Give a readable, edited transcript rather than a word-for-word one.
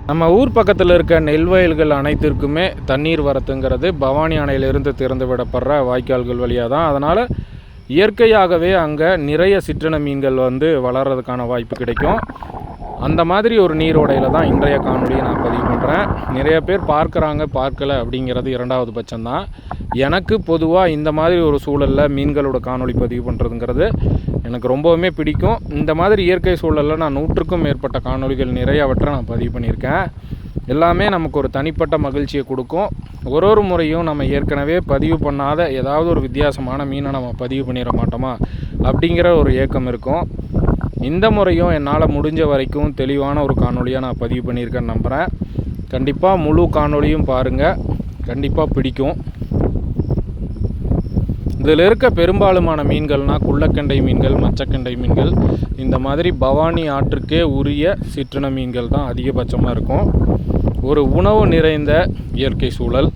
நம்ம ஊர் பக்கத்தில் இருக்க நெல் வயல்கள் அனைத்திற்குமே தண்ணீர் வரத்துங்கிறது பவானி அணையிலிருந்து திறந்து விடப்படுற வாய்க்கால்கள் வழியாக தான். அதனால் இயற்கையாகவே அங்கே நிறைய சிற்றின மீன்கள் வளர்கிறதுக்கான வாய்ப்பு கிடைக்கும். அந்த மாதிரி ஒரு நீரோடையில் தான் இன்றைய காணொலியை நான் பதிவு பண்ணுறேன். நிறைய பேர் பார்க்குறாங்க, பார்க்கலை அப்படிங்கிறது இரண்டாவது பட்சம்தான். எனக்கு பொதுவாக இந்த மாதிரி ஒரு சூழலில் மீன்களோட காணொலி பதிவு பண்ணுறதுங்கிறது எனக்கு ரொம்பவுமே பிடிக்கும். இந்த மாதிரி இயற்கை சூழலில் நான் 100க்கும் மேற்பட்ட காணொலிகள் நிறையவற்றை நான் பதிவு பண்ணியிருக்கேன். எல்லாமே நமக்கு ஒரு தனிப்பட்ட மகிழ்ச்சியை கொடுக்கும். ஒரு முறையும் நம்ம ஏற்கனவே பதிவு பண்ணாத ஏதாவது ஒரு வித்தியாசமான மீனை நம்ம பதிவு பண்ணிட மாட்டோமா அப்படிங்கிற ஒரு ஏக்கம் இருக்கும். இந்த முறையும் என்னால் முடிஞ்ச வரைக்கும் தெளிவான ஒரு காணொலியாக நான் பதிவு பண்ணியிருக்கேன்னு நம்புகிறேன். கண்டிப்பாக முழு காணொலியும் பாருங்கள், கண்டிப்பாக பிடிக்கும். இதில் இருக்க பெரும்பாலுமான மீன்கள்னால் குள்ளக்கெண்டை மீன்கள், மச்சக்கெண்டை மீன்கள், இந்த மாதிரி பவானி ஆற்றுக்கே உரிய சிற்றின மீன்கள் தான் அதிகபட்சமாக இருக்கும். ஒரு உணவு நிறைந்த இயற்கை சூழல்.